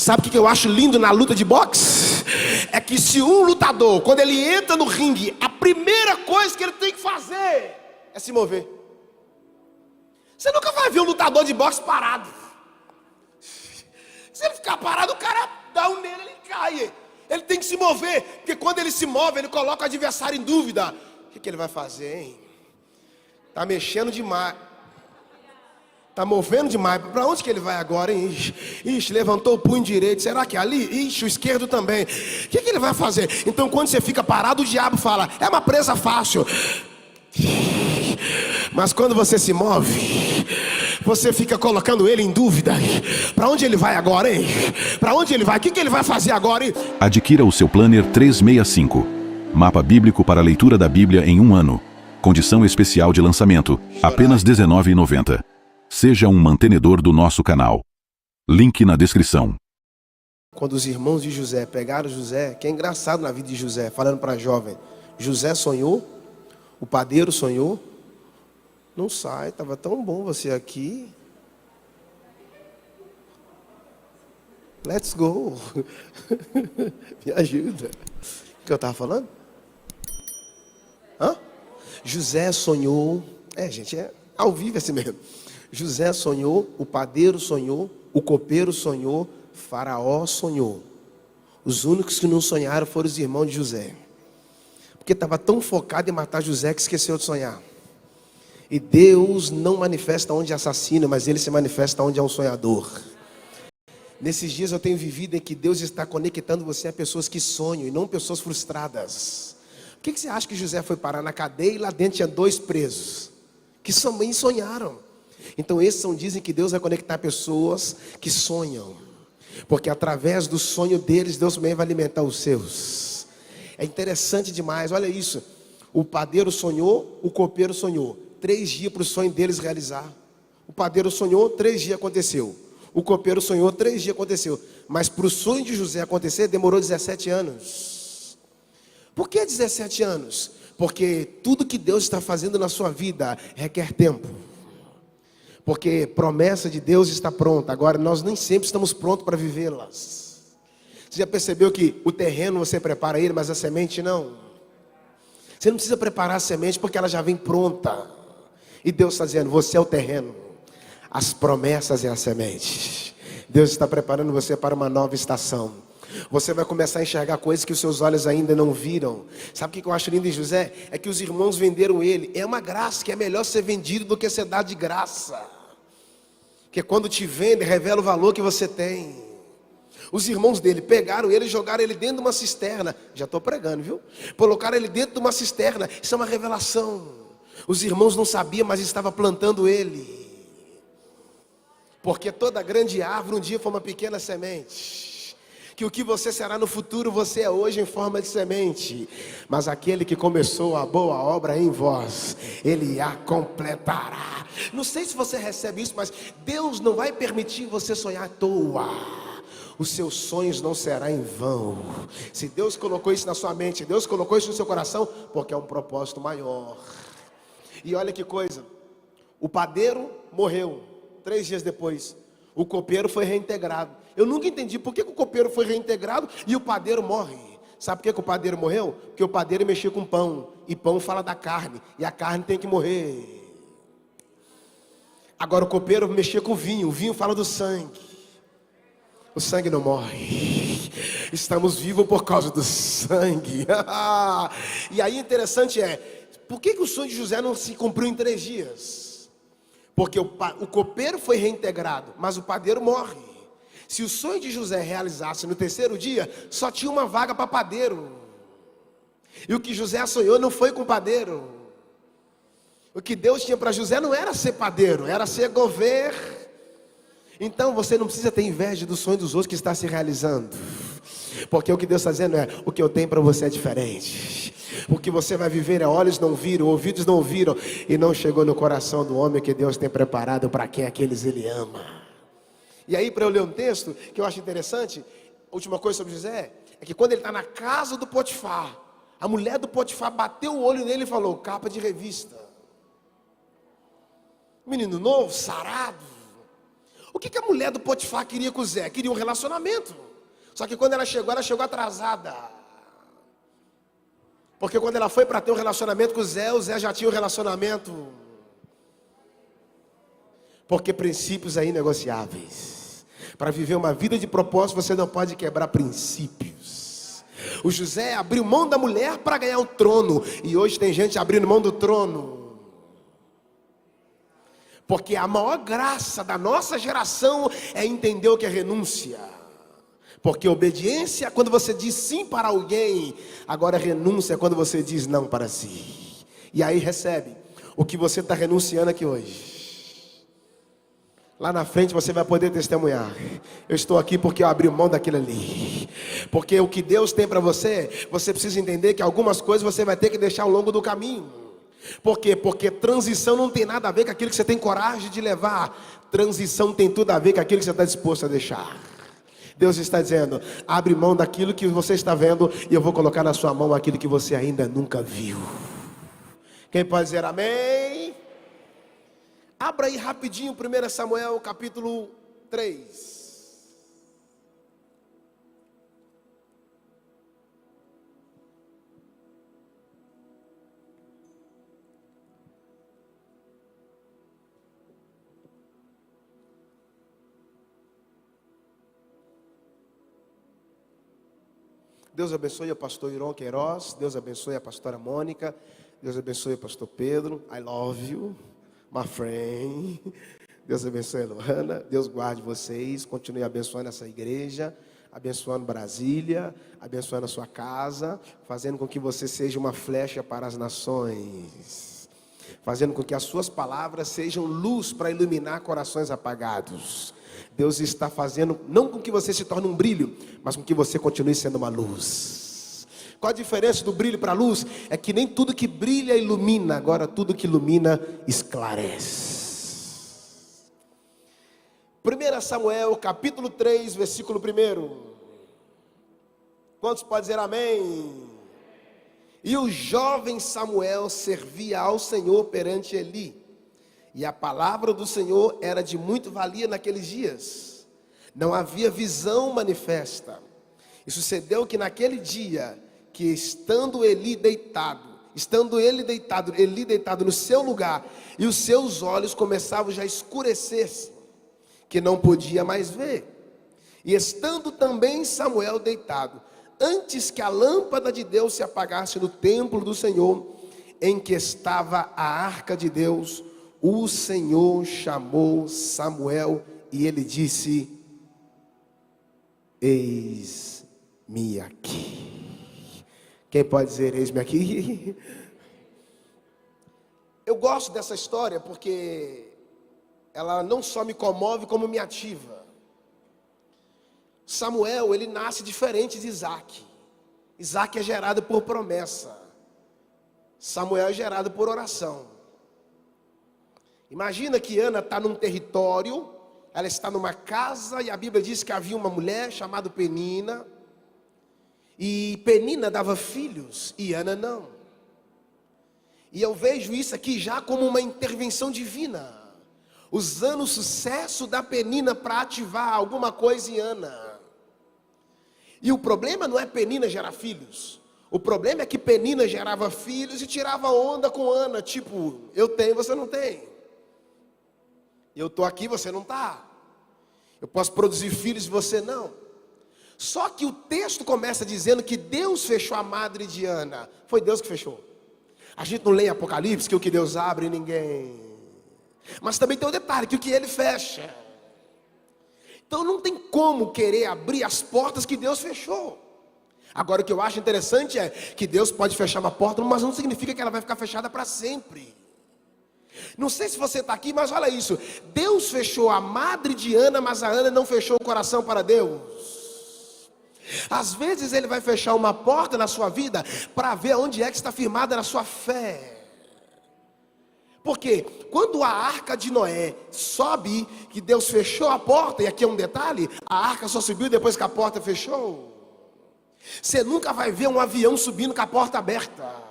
Sabe o que eu acho lindo na luta de boxe? É que se um lutador, quando ele entra no ringue, a primeira coisa que ele tem que fazer é se mover. Você nunca vai ver um lutador de boxe parado. Se ele ficar parado, o cara dá um nele, ele cai. Ele tem que se mover, porque quando ele se move, ele coloca o adversário em dúvida. O que ele vai fazer, hein? Tá mexendo demais. Tá movendo demais. Para onde que ele vai agora, hein? Ixi, levantou o punho direito. Será que é ali? Ixi, o esquerdo também. O que ele vai fazer? Então, quando você fica parado, o diabo fala: é uma presa fácil. Mas quando você se move, você fica colocando ele em dúvida. Para onde ele vai agora, hein? Para onde ele vai? O que ele vai fazer agora, hein? Adquira o seu Planner 365. Mapa bíblico para a leitura da Bíblia em um ano. Condição especial de lançamento, apenas R$ 19,90. Seja um mantenedor do nosso canal. Link na descrição. Quando os irmãos de José pegaram José, que é engraçado na vida de José, falando para a jovem, José sonhou, o padeiro sonhou. Não sai, estava tão bom você aqui. Let's go. Me ajuda. O que eu estava falando? José sonhou. Gente, é ao vivo assim mesmo. José sonhou, o padeiro sonhou, o copeiro sonhou, Faraó sonhou. Os únicos que não sonharam foram os irmãos de José. Porque estava tão focado em matar José que esqueceu de sonhar. E Deus não manifesta onde é assassino, mas Ele se manifesta onde é um sonhador. Nesses dias eu tenho vivido em que Deus está conectando você a pessoas que sonham e não pessoas frustradas. Por que você acha que José foi parar na cadeia e lá dentro tinha 2 presos? Que também sonharam. Então esses dizem que Deus vai conectar pessoas que sonham. Porque através do sonho deles, Deus também vai alimentar os seus. É interessante demais, olha isso. O padeiro sonhou, o copeiro sonhou. 3 dias para o sonho deles realizar. O padeiro sonhou, 3 dias aconteceu. O copeiro sonhou, 3 dias aconteceu. Mas para o sonho de José acontecer, demorou 17 anos. Por que 17 anos? Porque tudo que Deus está fazendo na sua vida requer tempo. Porque promessa de Deus está pronta. Agora nós nem sempre estamos prontos para vivê-las. Você já percebeu que o terreno você prepara ele, mas a semente não? Você não precisa preparar a semente porque ela já vem pronta. E Deus está dizendo, você é o terreno. As promessas é a semente. Deus está preparando você para uma nova estação. Você vai começar a enxergar coisas que os seus olhos ainda não viram. Sabe o que eu acho lindo em José? É que os irmãos venderam ele. É uma graça, que é melhor ser vendido do que ser dado de graça. Porque quando te vende, revela o valor que você tem. Os irmãos dele pegaram ele e jogaram ele dentro de uma cisterna. Já estou pregando, viu? Colocaram ele dentro de uma cisterna. Isso é uma revelação. Os irmãos não sabiam, mas estavam plantando ele. Porque toda grande árvore um dia foi uma pequena semente. Que o que você será no futuro, você é hoje em forma de semente. Mas aquele que começou a boa obra em vós, Ele a completará. Não sei se você recebe isso, mas Deus não vai permitir você sonhar à toa. Os seus sonhos não serão em vão. Se Deus colocou isso na sua mente, Deus colocou isso no seu coração, porque é um propósito maior. E olha que coisa, o padeiro morreu, 3 dias depois, o copeiro foi reintegrado. Eu nunca entendi por que o copeiro foi reintegrado e o padeiro morre. Sabe por que o padeiro morreu? Porque o padeiro mexia com pão, e pão fala da carne, e a carne tem que morrer. Agora o copeiro mexia com vinho, o vinho fala do sangue. O sangue não morre. Estamos vivos por causa do sangue. E aí interessante é, por que o sonho de José não se cumpriu em 3 dias? Porque o copeiro foi reintegrado, mas o padeiro morre. Se o sonho de José realizasse no 3º dia, só tinha uma vaga para padeiro. E o que José sonhou não foi com padeiro. O que Deus tinha para José não era ser padeiro, era ser governo. Então você não precisa ter inveja do sonho dos outros que está se realizando. Porque o que Deus está dizendo é, o que eu tenho para você é diferente. O que você vai viver é olhos não viram, ouvidos não ouviram, e não chegou no coração do homem que Deus tem preparado para quem aqueles Ele ama. E aí, para eu ler um texto que eu acho interessante, a última coisa sobre José, é que quando ele está na casa do Potifar, a mulher do Potifar bateu o olho nele e falou, capa de revista. Menino novo, sarado. O que a mulher do Potifar queria com o Zé? Queria um relacionamento. Só que quando ela chegou atrasada. Porque quando ela foi para ter um relacionamento com o Zé já tinha um relacionamento. Porque princípios é inegociáveis. Para viver uma vida de propósito, você não pode quebrar princípios. O José abriu mão da mulher para ganhar o trono. E hoje tem gente abrindo mão do trono. Porque a maior graça da nossa geração é entender o que é renúncia. Porque obediência é quando você diz sim para alguém. Agora renúncia é quando você diz não para si. E aí recebe o que você está renunciando aqui hoje. Lá na frente você vai poder testemunhar. Eu estou aqui porque eu abri mão daquilo ali. Porque o que Deus tem para você, você precisa entender que algumas coisas você vai ter que deixar ao longo do caminho. Por quê? Porque transição não tem nada a ver com aquilo que você tem coragem de levar. Transição tem tudo a ver com aquilo que você está disposto a deixar. Deus está dizendo, abre mão daquilo que você está vendo e eu vou colocar na sua mão aquilo que você ainda nunca viu. Quem pode dizer amém? Abra aí rapidinho 1 Samuel capítulo 3. Deus abençoe o pastor Iron Queiroz. Deus abençoe a pastora Mônica. Deus abençoe o pastor Pedro. I love you, my friend. Deus abençoe a Luana. Deus guarde vocês. Continue abençoando essa igreja, abençoando Brasília, abençoando a sua casa, fazendo com que você seja uma flecha para as nações, fazendo com que as suas palavras sejam luz para iluminar corações apagados. Deus está fazendo, não com que você se torne um brilho, mas com que você continue sendo uma luz. Qual a diferença do brilho para a luz? É que nem tudo que brilha ilumina, agora tudo que ilumina esclarece. 1 Samuel capítulo 3, versículo 1. Quantos podem dizer amém? E o jovem Samuel servia ao Senhor perante Eli. E a palavra do Senhor era de muito valia naqueles dias. Não havia visão manifesta. E sucedeu que naquele dia, que estando ele deitado no seu lugar, e os seus olhos começavam já a escurecer-se, que não podia mais ver. E estando também Samuel deitado, antes que a lâmpada de Deus se apagasse no templo do Senhor, em que estava a arca de Deus, o Senhor chamou Samuel e ele disse: eis-me aqui. Quem pode dizer eis-me aqui? Eu gosto dessa história porque ela não só me comove como me ativa. Samuel, ele nasce diferente de Isaac. Isaac é gerado por promessa. Samuel é gerado por oração. Imagina que Ana está num território, ela está numa casa e a Bíblia diz que havia uma mulher chamada Penina. E Penina dava filhos e Ana não. E eu vejo isso aqui já como uma intervenção divina, usando o sucesso da Penina para ativar alguma coisa em Ana. E o problema não é Penina gerar filhos. O problema é que Penina gerava filhos e tirava onda com Ana. Tipo, eu tenho, você não tem. Eu estou aqui, você não está. Eu posso produzir filhos e você não. Só que o texto começa dizendo que Deus fechou a madre de Ana. Foi Deus que fechou. A gente não lê em Apocalipse que o que Deus abre ninguém. Mas também tem um detalhe, que o que ele fecha. Então não tem como querer abrir as portas que Deus fechou. Agora o que eu acho interessante é que Deus pode fechar uma porta, mas não significa que ela vai ficar fechada para sempre. Não sei se você está aqui, mas olha isso. Deus fechou a madre de Ana, mas a Ana não fechou o coração para Deus. Às vezes Ele vai fechar uma porta na sua vida para ver onde é que está firmada na sua fé. Porque quando a arca de Noé sobe, que Deus fechou a porta, e aqui é um detalhe, a arca só subiu depois que a porta fechou. Você nunca vai ver um avião subindo com a porta aberta.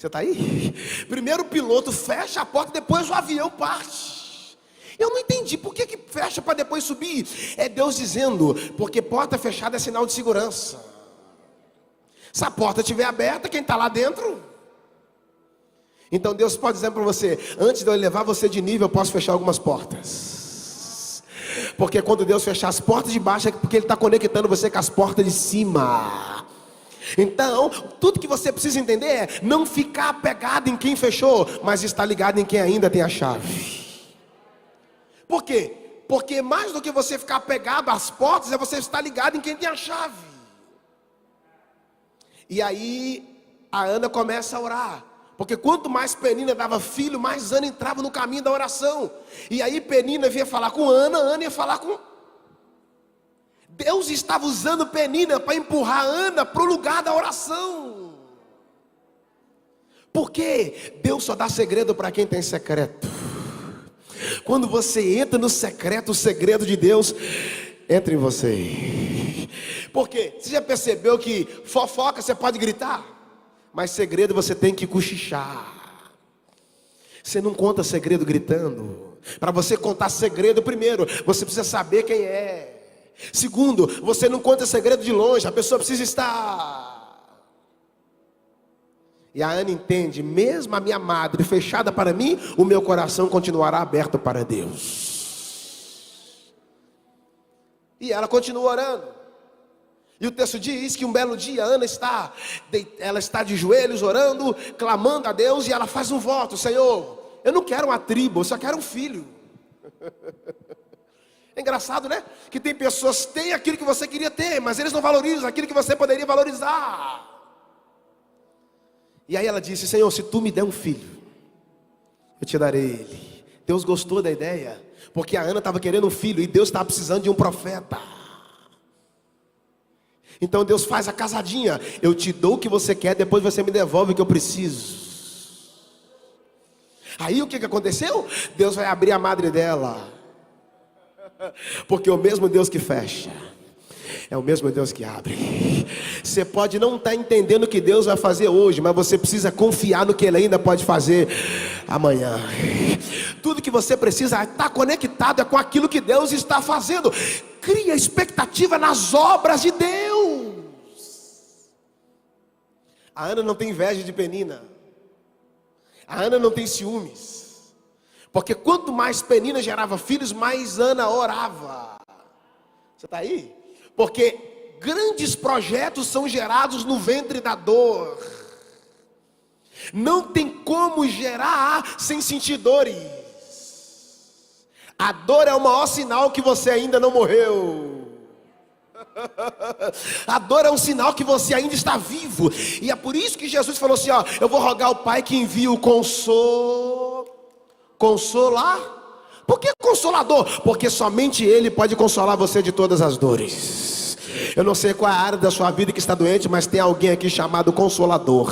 Você está aí? Primeiro o piloto fecha a porta, depois o avião parte. Eu não entendi por que fecha para depois subir. É Deus dizendo, porque porta fechada é sinal de segurança. Se a porta estiver aberta, quem está lá dentro? Então Deus pode dizer para você, antes de eu elevar você de nível, eu posso fechar algumas portas. Porque quando Deus fechar as portas de baixo, é porque Ele está conectando você com as portas de cima. Então, tudo que você precisa entender é não ficar apegado em quem fechou, mas estar ligado em quem ainda tem a chave. Por quê? Porque mais do que você ficar apegado às portas, é você estar ligado em quem tem a chave. E aí, a Ana começa a orar. Porque quanto mais Penina dava filho, mais Ana entrava no caminho da oração. E aí Penina vinha falar com Ana, Ana ia falar com... Deus estava usando Penina para empurrar Ana para o lugar da oração. Por quê? Deus só dá segredo para quem tem secreto. Quando você entra no secreto, o segredo de Deus entra em você. Por quê? Você já percebeu que fofoca você pode gritar, mas segredo você tem que cochichar. Você não conta segredo gritando. Para você contar segredo, primeiro, você precisa saber quem é. Segundo, você não conta segredo de longe, a pessoa precisa estar. E a Ana entende, mesmo a minha madre fechada para mim, o meu coração continuará aberto para Deus. E ela continua orando. E o texto diz que um belo dia a Ana está de joelhos orando, clamando a Deus, e ela faz um voto: Senhor, eu não quero uma tribo, eu só quero um filho. É engraçado, né? Que tem pessoas que têm aquilo que você queria ter, mas eles não valorizam aquilo que você poderia valorizar. E aí ela disse: Senhor, se tu me der um filho, eu te darei ele. Deus gostou da ideia, porque a Ana estava querendo um filho e Deus estava precisando de um profeta. Então Deus faz a casadinha: eu te dou o que você quer, depois você me devolve o que eu preciso. Aí o que aconteceu? Deus vai abrir a madre dela. Porque o mesmo Deus que fecha é o mesmo Deus que abre. Você pode não estar entendendo o que Deus vai fazer hoje, mas você precisa confiar no que Ele ainda pode fazer amanhã. Tudo que você precisa estar conectado com aquilo que Deus está fazendo. Cria expectativa nas obras de Deus. A Ana não tem inveja de Penina. A Ana não tem ciúmes. Porque quanto mais Penina gerava filhos, mais Ana orava. Você está aí? Porque grandes projetos são gerados no ventre da dor. Não tem como gerar sem sentir dores. A dor é o maior sinal que você ainda não morreu. A dor é um sinal que você ainda está vivo. E é por isso que Jesus falou assim: ó, eu vou rogar ao Pai que envie o consolar. Por que consolador? Porque somente Ele pode consolar você de todas as dores. Eu não sei qual é a área da sua vida que está doente, mas tem alguém aqui chamado Consolador.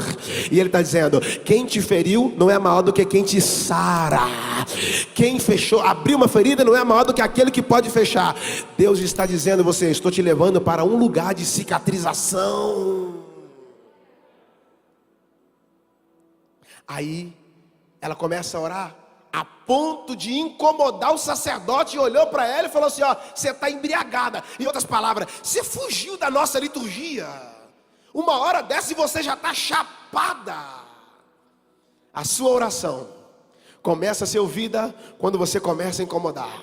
E Ele está dizendo: quem te feriu não é maior do que quem te sara. Quem abriu uma ferida não é maior do que aquele que pode fechar. Deus está dizendo a você: estou te levando para um lugar de cicatrização. Aí ela começa a orar, a ponto de incomodar o sacerdote, e olhou para ela e falou assim: ó, você está embriagada. Em outras palavras, você fugiu da nossa liturgia. Uma hora dessa e você já está chapada. A sua oração começa a ser ouvida quando você começa a incomodar.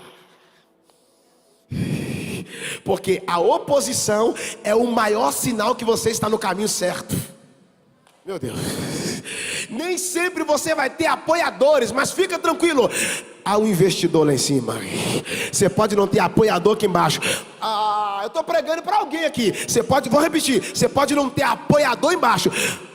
Porque a oposição é o maior sinal que você está no caminho certo. Meu Deus. Nem sempre você vai ter apoiadores, mas fica tranquilo, há um investidor lá em cima. Você pode não ter apoiador aqui embaixo. Eu estou pregando para alguém aqui. Vou repetir, você pode não ter apoiador embaixo,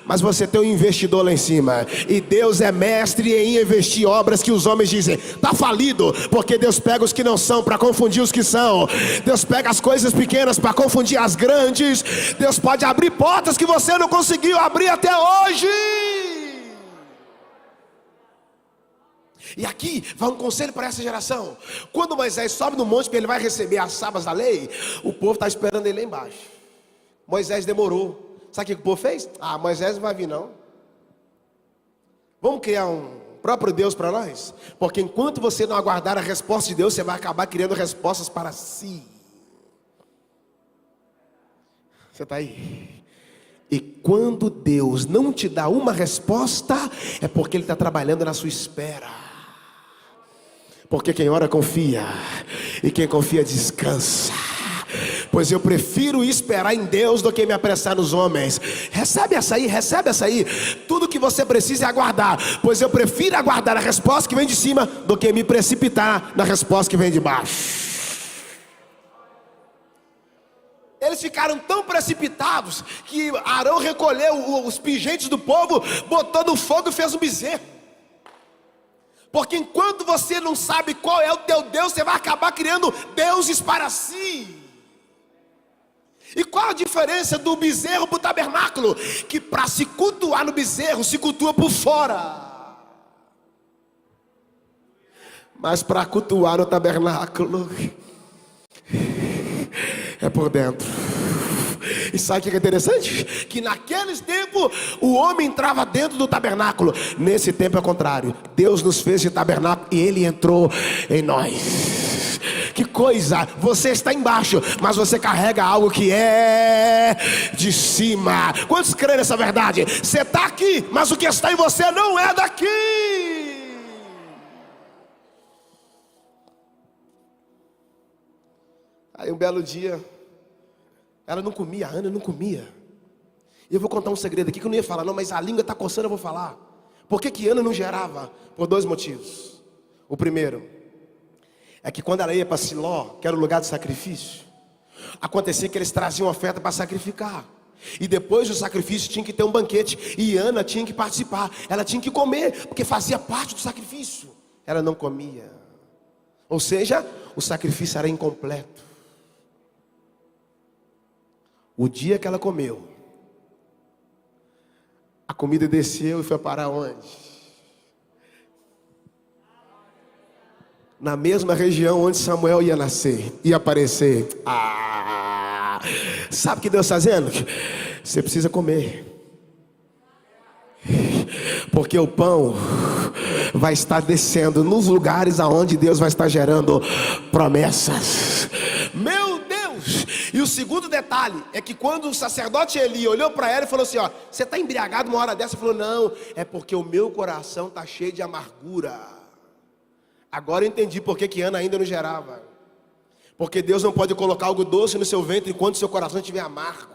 mas você tem um investidor lá em cima. E Deus é mestre em investir obras que os homens dizem: está falido. Porque Deus pega os que não são para confundir os que são. Deus pega as coisas pequenas para confundir as grandes. Deus pode abrir portas que você não conseguiu abrir até hoje. E aqui vai um conselho para essa geração. Quando Moisés sobe no monte, que ele vai receber as tábuas da lei, o povo está esperando ele lá embaixo. Moisés demorou. Sabe o que o povo fez? Moisés não vai vir não. Vamos criar um próprio Deus para nós? Porque enquanto você não aguardar a resposta de Deus, você vai acabar criando respostas para si. Você está aí? E quando Deus não te dá uma resposta, é porque Ele está trabalhando na sua espera. Porque quem ora confia, e quem confia descansa. Pois eu prefiro esperar em Deus do que me apressar nos homens. Recebe essa aí, recebe essa aí. Tudo que você precisa é aguardar. Pois eu prefiro aguardar a resposta que vem de cima do que me precipitar na resposta que vem de baixo. Eles ficaram tão precipitados que Arão recolheu os pingentes do povo, botou no fogo e fez um bezerro. Porque enquanto você não sabe qual é o teu Deus, você vai acabar criando deuses para si. E qual a diferença do bezerro para o tabernáculo? Que para se cultuar no bezerro, se cultua por fora. Mas para cultuar no tabernáculo, é por dentro. E sabe o que é interessante? Que naqueles tempos o homem entrava dentro do tabernáculo. Nesse tempo é o contrário. Deus nos fez de tabernáculo e Ele entrou em nós. Que coisa, você está embaixo, mas você carrega algo que é de cima. Quantos creem nessa verdade? Você está aqui, mas o que está em você não é daqui. Aí um belo dia, ela não comia, a Ana não comia. E eu vou contar um segredo aqui que eu não ia falar não, mas a língua está coçando, eu vou falar. Por que Ana não gerava? Por dois motivos. O primeiro é que quando ela ia para Siló, que era o lugar de sacrifício, acontecia que eles traziam oferta para sacrificar. E depois do sacrifício tinha que ter um banquete. E Ana tinha que participar. Ela tinha que comer, porque fazia parte do sacrifício. Ela não comia. Ou seja, o sacrifício era incompleto. O dia que ela comeu, a comida desceu e foi parar onde? Na mesma região onde Samuel ia nascer, ia aparecer. Sabe o que Deus está fazendo? Você precisa comer. Porque o pão vai estar descendo nos lugares aonde Deus vai estar gerando promessas. Meu Deus! E o segundo detalhe é que quando o sacerdote Eli olhou para ela e falou assim, ó, você está embriagado uma hora dessa? Ele falou, não, é porque o meu coração está cheio de amargura. Agora eu entendi por que Ana ainda não gerava. Porque Deus não pode colocar algo doce no seu ventre enquanto seu coração estiver amargo.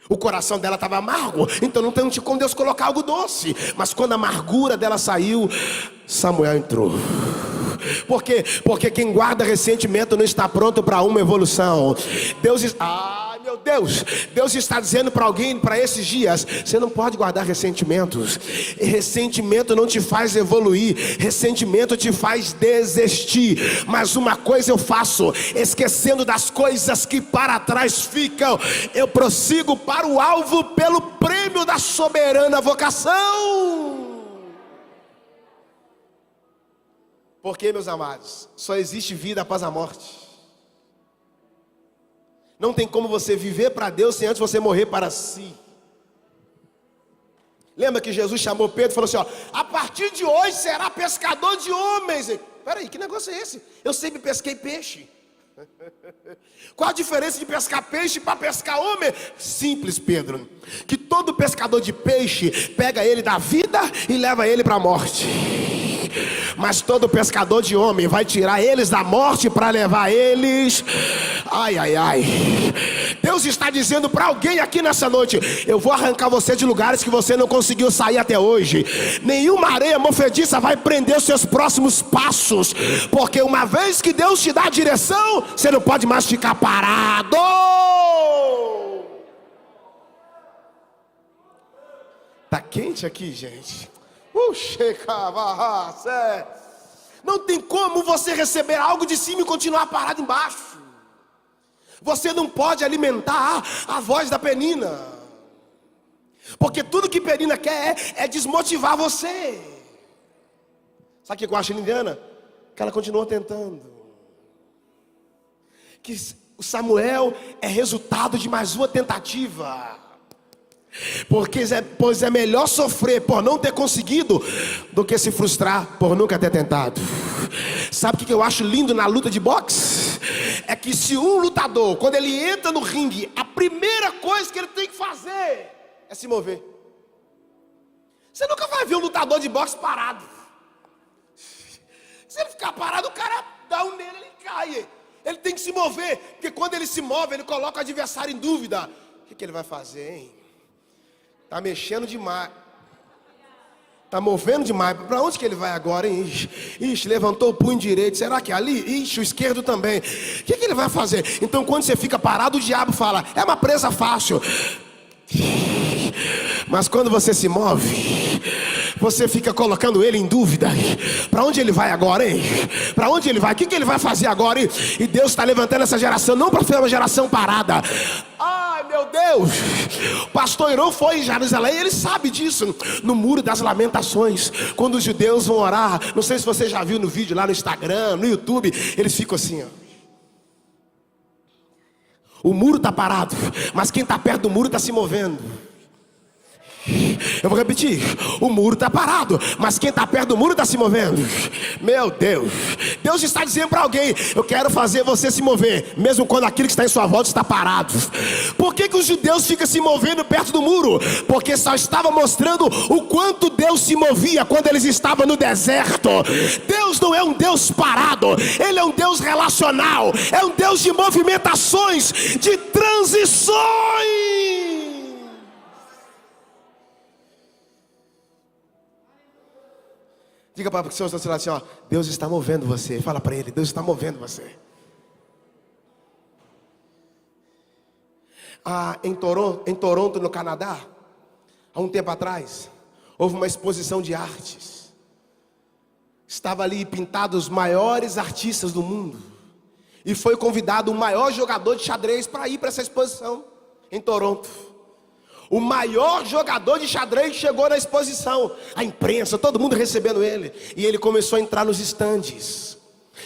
O coração dela estava amargo, então não tem como Deus colocar algo doce. Mas quando a amargura dela saiu, Samuel entrou. Por quê? Porque quem guarda ressentimento não está pronto para uma evolução. Meu Deus, Deus está dizendo para alguém, para esses dias, você não pode guardar ressentimentos. Ressentimento não te faz evoluir, ressentimento te faz desistir. Mas uma coisa eu faço, esquecendo das coisas que para trás ficam, eu prossigo para o alvo pelo prêmio da soberana vocação. Porque, meus amados, só existe vida após a morte. Não tem como você viver para Deus sem antes você morrer para si. Lembra que Jesus chamou Pedro e falou assim, ó, a partir de hoje será pescador de homens. Peraí, que negócio é esse? Eu sempre pesquei peixe. Qual a diferença de pescar peixe para pescar homem? Simples, Pedro. Que todo pescador de peixe pega ele da vida e leva ele para a morte. Mas todo pescador de homem vai tirar eles da morte para levar eles. Ai, ai, ai. Deus está dizendo para alguém aqui nessa noite, eu vou arrancar você de lugares que você não conseguiu sair até hoje. Nenhuma areia movediça vai prender os seus próximos passos. Porque uma vez que Deus te dá a direção, você não pode mais ficar parado. Tá quente aqui, gente. Não tem como você receber algo de cima e continuar parado embaixo. Você não pode alimentar a voz da Penina, porque tudo que Penina quer é desmotivar você. Sabe o que eu acho, Liliana? Que ela continua tentando. Que o Samuel é resultado de mais uma tentativa. Pois é melhor sofrer por não ter conseguido do que se frustrar por nunca ter tentado. Sabe o que eu acho lindo na luta de boxe? É que se um lutador, quando ele entra no ringue, a primeira coisa que ele tem que fazer é se mover. Você nunca vai ver um lutador de boxe parado. Se ele ficar parado, o cara dá um nele, ele cai. Ele tem que se mover, porque quando ele se move, ele coloca o adversário em dúvida. O que ele vai fazer, hein? Tá mexendo demais. Tá movendo demais. Para onde que ele vai agora, hein? Ixi, levantou o punho direito. Será que é ali? Ixi, o esquerdo também. O que ele vai fazer? Então quando você fica parado, o diabo fala: é uma presa fácil. Mas quando você se move, você fica colocando ele em dúvida. Para onde ele vai agora, hein? Para onde ele vai? O que ele vai fazer agora, hein? E Deus está levantando essa geração não para ser uma geração parada. Ai, meu Deus! O pastor Irão foi em Jerusalém, ele sabe disso. No Muro das Lamentações, quando os judeus vão orar, não sei se você já viu no vídeo lá no Instagram, no YouTube, eles ficam assim, ó. O muro está parado, mas quem está perto do muro está se movendo. Eu vou repetir: o muro está parado, mas quem está perto do muro está se movendo. Meu Deus, Deus está dizendo para alguém: eu quero fazer você se mover, mesmo quando aquilo que está em sua volta está parado. Por que os judeus ficam se movendo perto do muro? Porque só estava mostrando o quanto Deus se movia quando eles estavam no deserto. Deus não é um Deus parado, Ele é um Deus relacional, é um Deus de movimentações, de transições. Diga para o seu lado assim, ó: Deus está movendo você. Fala para ele: Deus está movendo você. Em Toronto, no Canadá, há um tempo atrás, houve uma exposição de artes. Estava ali pintados os maiores artistas do mundo. E foi convidado o maior jogador de xadrez para ir para essa exposição em Toronto. O maior jogador de xadrez chegou na exposição. A imprensa, todo mundo recebendo ele. E ele começou a entrar nos estandes.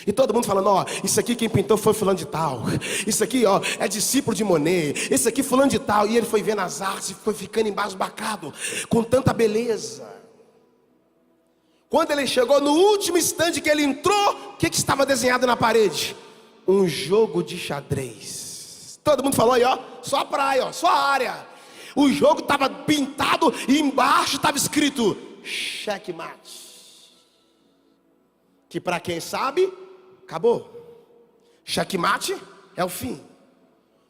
E todo mundo falando: ó, isso aqui quem pintou foi fulano de tal. Isso aqui, ó, é discípulo de Monet. Isso aqui fulano de tal. E ele foi vendo as artes e foi ficando embasbacado com tanta beleza. Quando ele chegou no último estande que ele entrou, o que estava desenhado na parede? Um jogo de xadrez. Todo mundo falou aí, ó, só a praia, ó, só a área. O jogo estava pintado e embaixo estava escrito checkmate. Que para quem sabe, acabou. Checkmate é o fim.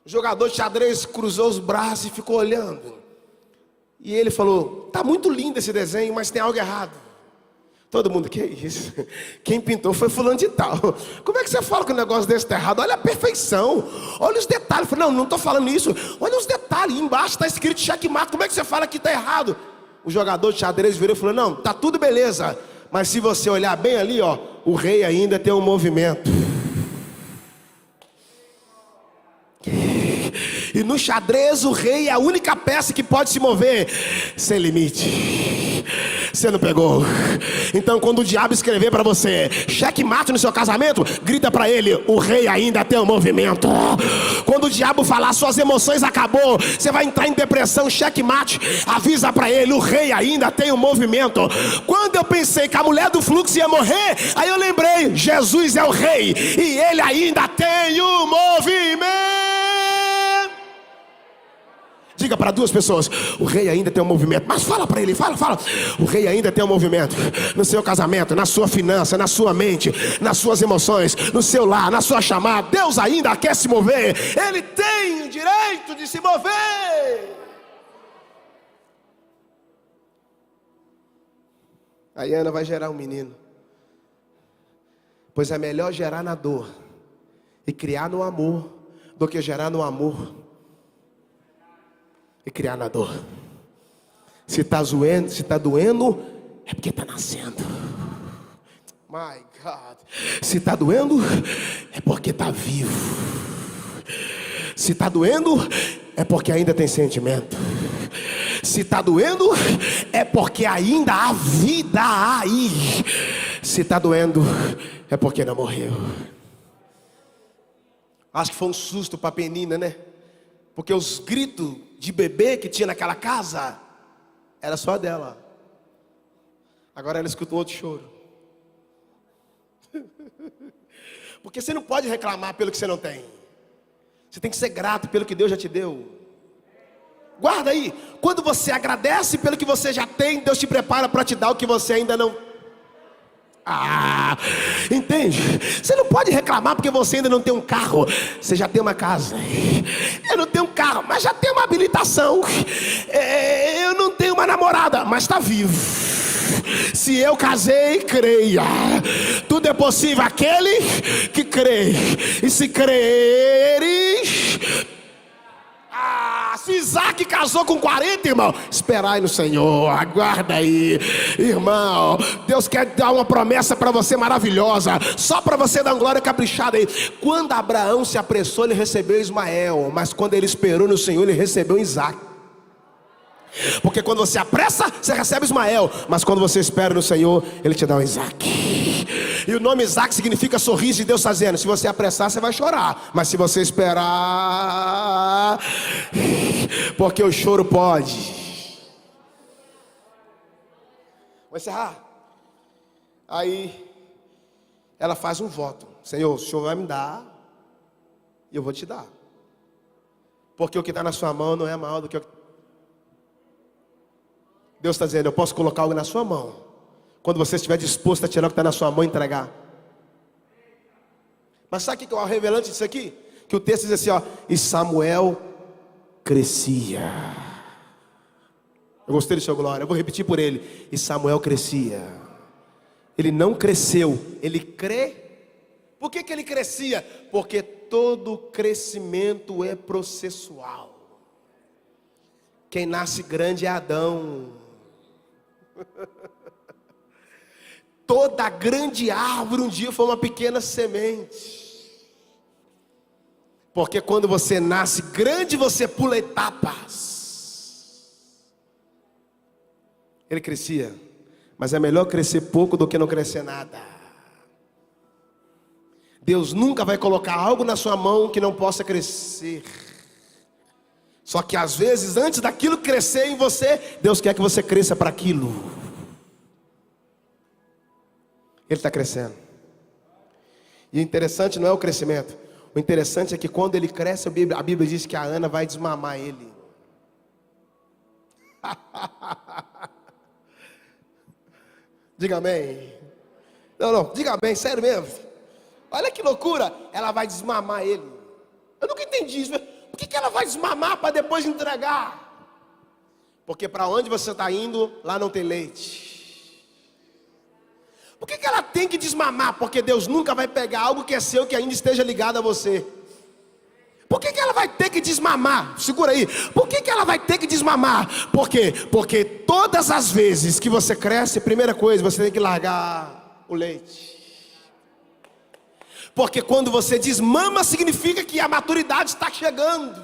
O jogador de xadrez cruzou os braços e ficou olhando. E ele falou: tá muito lindo esse desenho, mas tem algo errado. Todo mundo: que é isso? Quem pintou foi fulano de tal. Como é que você fala que o negócio desse está errado? Olha a perfeição, olha os detalhes. Eu falei: não estou falando isso. Olha os detalhes, embaixo está escrito checkmate. Como é que você fala que está errado? O jogador de xadrez virou e falou: não, está tudo beleza, mas se você olhar bem ali, ó, o rei ainda tem um movimento. E no xadrez o rei é a única peça que pode se mover sem limite. Você não pegou? Então quando o diabo escrever para você checkmate no seu casamento, grita para ele: o rei ainda tem um movimento. Quando o diabo falar suas emoções acabou, você vai entrar em depressão, checkmate, avisa para ele: o rei ainda tem um movimento. Quando eu pensei que a mulher do fluxo ia morrer, aí eu lembrei: Jesus é o rei e ele ainda tem um movimento. Diga para duas pessoas: o rei ainda tem um movimento. Mas fala para ele, fala. O rei ainda tem um movimento no seu casamento, na sua finança, na sua mente, nas suas emoções, no seu lar, na sua chamada. Deus ainda quer se mover. Ele tem o direito de se mover. A Ana vai gerar um menino. Pois é melhor gerar na dor e criar no amor do que gerar no amor e criar na dor. Se está doendo, é porque está nascendo. My God. Se está doendo, é porque está vivo. Se está doendo, é porque ainda tem sentimento. Se está doendo, é porque ainda há vida aí. Se está doendo, é porque não morreu. Acho que foi um susto para a Penina, né? Porque os gritos de bebê que tinha naquela casa era só dela. Agora ela escutou outro choro. Porque você não pode reclamar pelo que você não tem. Você tem que ser grato pelo que Deus já te deu. Guarda aí. Quando você agradece pelo que você já tem, Deus te prepara para te dar o que você ainda não. Entende? Você não pode reclamar porque você ainda não tem um carro. Você já tem uma casa. Eu não tenho um carro, mas já tenho uma habilitação. Eu não tenho uma namorada, mas está vivo. Se eu casei, creia. Tudo é possível aquele que crê. E se creres... se Isaac casou com 40, irmão, esperai no Senhor, aguarda aí, irmão. Deus quer dar uma promessa para você maravilhosa, só para você dar uma glória caprichada aí. Quando Abraão se apressou, ele recebeu Ismael, mas quando ele esperou no Senhor, ele recebeu Isaac. Porque quando você apressa, você recebe Ismael, mas quando você espera no Senhor, ele te dá um Isaac. E o nome Isaac significa sorriso de Deus fazendo. Se você apressar, você vai chorar, mas se você esperar, porque o choro pode. Vou encerrar. Aí ela faz um voto: Senhor, o Senhor vai me dar, e eu vou te dar, porque o que está na sua mão não é maior do que o que... Deus está dizendo: eu posso colocar algo na sua mão, quando você estiver disposto a tirar o que está na sua mão e entregar. Mas sabe o que é o revelante disso aqui? Que o texto diz assim, ó: e Samuel crescia. Eu gostei do seu glória, eu vou repetir por ele: e Samuel crescia. Ele não cresceu, ele crê. Por que ele crescia? Porque todo crescimento é processual. Quem nasce grande é Adão. Toda grande árvore um dia foi uma pequena semente. Porque quando você nasce grande, você pula etapas. Ele crescia, mas é melhor crescer pouco do que não crescer nada. Deus nunca vai colocar algo na sua mão que não possa crescer. Só que às vezes, antes daquilo crescer em você, Deus quer que você cresça para aquilo. Ele está crescendo. E o interessante não é o crescimento. O interessante é que quando ele cresce, a Bíblia diz que a Ana vai desmamar ele. Diga amém. Não, diga amém, sério mesmo. Olha que loucura. Ela vai desmamar ele. Eu nunca entendi isso. Por que ela vai desmamar para depois entregar? Porque para onde você está indo, lá não tem leite. Por que ela tem que desmamar? Porque Deus nunca vai pegar algo que é seu, que ainda esteja ligado a você. Por que ela vai ter que desmamar? Segura aí. Por que ela vai ter que desmamar? Por quê? Porque todas as vezes que você cresce, primeira coisa, você tem que largar o leite. Porque quando você desmama, significa que a maturidade está chegando.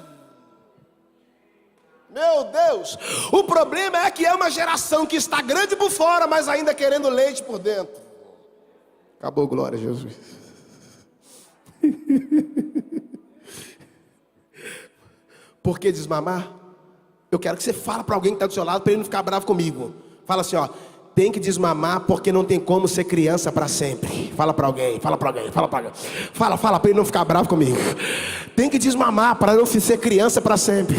Meu Deus, o problema é que é uma geração que está grande por fora, mas ainda querendo leite por dentro. Acabou, glória a Jesus. Por que desmamar? Eu quero que você fale para alguém que está do seu lado, para ele não ficar bravo comigo. Fala assim, ó: tem que desmamar porque não tem como ser criança para sempre. Fala para alguém, fala para alguém, fala para alguém. Fala para ele não ficar bravo comigo. Tem que desmamar para não ser criança para sempre.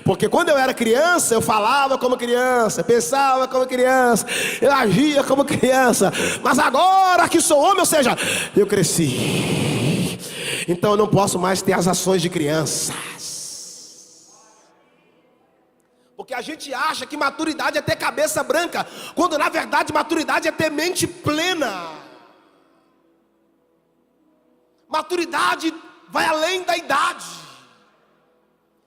Porque quando eu era criança, eu falava como criança, pensava como criança, eu agia como criança. Mas agora que sou homem, ou seja, eu cresci, então eu não posso mais ter as ações de crianças. Porque a gente acha que maturidade é ter cabeça branca, quando na verdade maturidade é ter mente plena. Maturidade vai além da idade.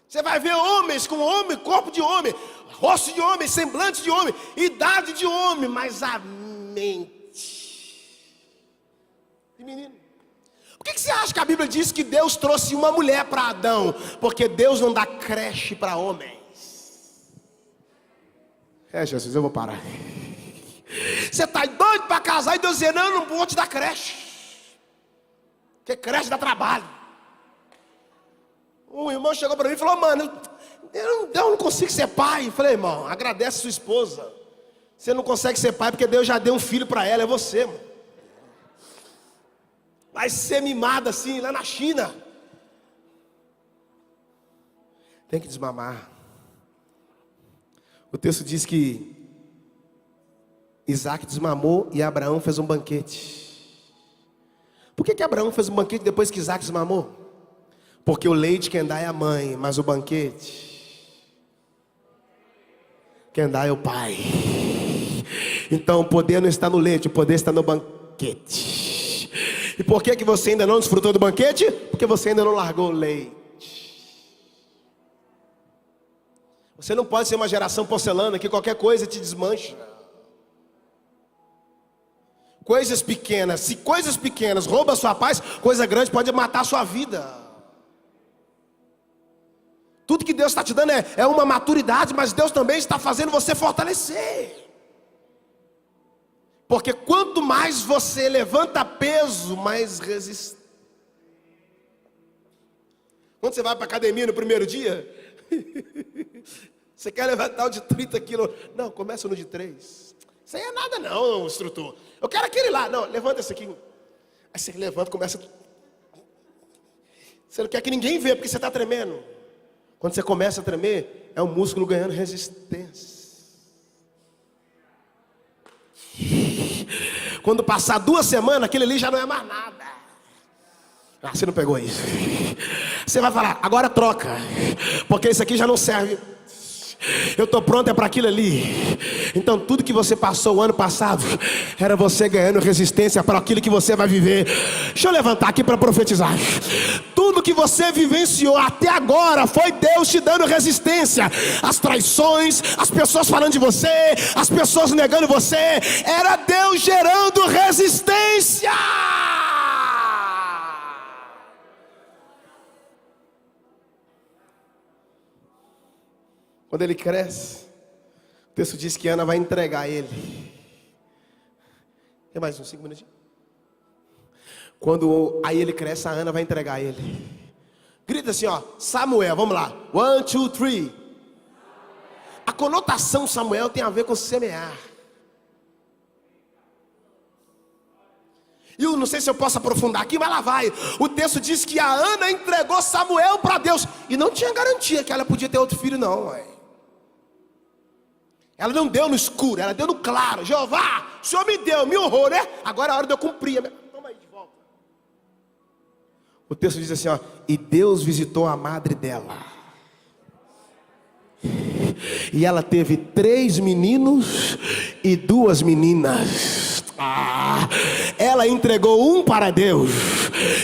Você vai ver homens com homem, corpo de homem, rosto de homem, semblante de homem, idade de homem, mas a mente de menino. Por que você acha que a Bíblia diz que Deus trouxe uma mulher para Adão? Porque Deus não dá creche para homens. Jesus, eu vou parar. Você está doido para casar e Deus diz: não, eu não vou te dar creche, porque creche dá trabalho. Um irmão chegou para mim e falou: mano, eu não consigo ser pai. Eu falei: irmão, agradece sua esposa. Você não consegue ser pai porque Deus já deu um filho para ela, é você, mano. Vai ser mimado assim, lá na China. Tem que desmamar. O texto diz que Isaac desmamou e Abraão fez um banquete. Por que Abraão fez um banquete depois que Isaac desmamou? Porque o leite quem dá é a mãe, mas o banquete quem dá é o pai. Então o poder não está no leite, o poder está no banquete. E por que você ainda não desfrutou do banquete? Porque você ainda não largou o leite. Você não pode ser uma geração porcelana que qualquer coisa te desmancha. Coisas pequenas, se coisas pequenas roubam a sua paz, coisa grande pode matar a sua vida. Tudo que Deus está te dando é uma maturidade, mas Deus também está fazendo você fortalecer. Porque quanto mais você levanta peso, mais resistente. Quando você vai para a academia no primeiro dia, você quer levantar o de 30 quilos. Não, começa no de 3. Isso aí é nada não, instrutor. Eu quero aquele lá. Não, levanta esse aqui. Aí você levanta, começa. Você não quer que ninguém veja porque você está tremendo. Quando você começa a tremer, é o músculo ganhando resistência. Quando passar 2 semanas, aquele ali já não é mais nada. Ah, você não pegou isso. Você vai falar: agora troca, porque isso aqui já não serve. Eu estou pronto para aquilo ali. Então tudo que você passou o ano passado era você ganhando resistência para aquilo que você vai viver. Deixa eu levantar aqui para profetizar. Tudo que você vivenciou até agora foi Deus te dando resistência. As traições, as pessoas falando de você, as pessoas negando você, era Deus gerando resistência. Quando ele cresce, o texto diz que Ana vai entregar ele. Tem mais uns 5 minutinhos? Quando aí ele cresce, a Ana vai entregar ele. Grita assim, ó: Samuel, vamos lá. 1, 2, 3. A conotação Samuel tem a ver com semear. E eu não sei se eu posso aprofundar aqui, mas lá vai. O texto diz que a Ana entregou Samuel para Deus. E não tinha garantia que ela podia ter outro filho não, ué. Ela não deu no escuro, ela deu no claro. Jeová, o Senhor me deu, me honrou, né? Agora é a hora de eu cumprir. Toma aí de volta. O texto diz assim, ó: e Deus visitou a madre dela. E ela teve 3 meninos e 2 meninas. Ela entregou 1 para Deus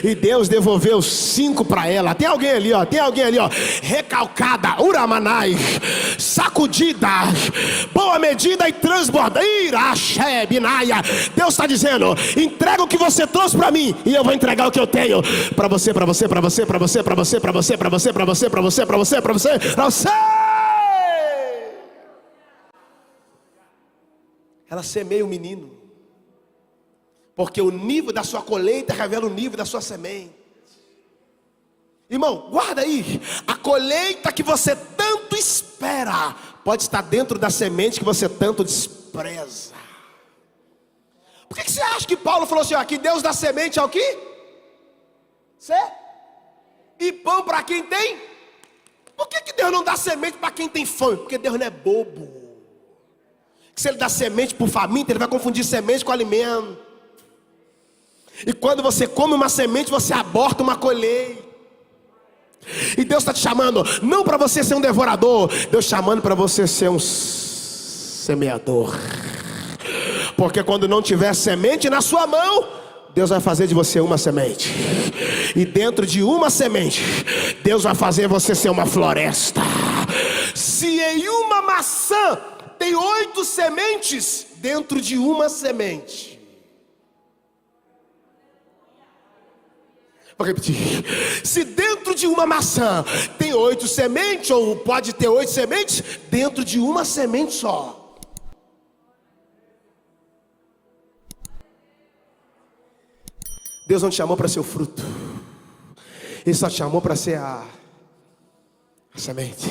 e Deus devolveu 5 para ela. Tem alguém ali, ó. Tem alguém ali, ó. Recalcada, uramanai, sacudida, boa medida e transborda. Iraxé, binaia. Deus está dizendo: entrega o que você trouxe para mim e eu vou entregar o que eu tenho para você, para você, para você, para você, para você, para você, para você, para você, para você, para você, para você, para você. Ela semeia o menino. Porque o nível da sua colheita revela o nível da sua semente. Irmão, guarda aí. A colheita que você tanto espera pode estar dentro da semente que você tanto despreza. Por que você acha que Paulo falou assim, ó, que Deus dá semente ao quê? E pão para quem tem? Por que Deus não dá semente para quem tem fome? Porque Deus não é bobo. Se ele dá semente para o faminto, ele vai confundir semente com alimento. E quando você come uma semente, você aborta uma colheita. E Deus está te chamando, não para você ser um devorador, Deus chamando para você ser um semeador. Porque quando não tiver semente na sua mão, Deus vai fazer de você uma semente. E dentro de uma semente, Deus vai fazer você ser uma floresta. Se em uma maçã tem 8 sementes, dentro de uma semente. Vou repetir. Se dentro de uma maçã tem 8 sementes, ou pode ter 8 sementes, dentro de uma semente só. Deus não te chamou para ser o fruto. Ele só te chamou para ser a A semente.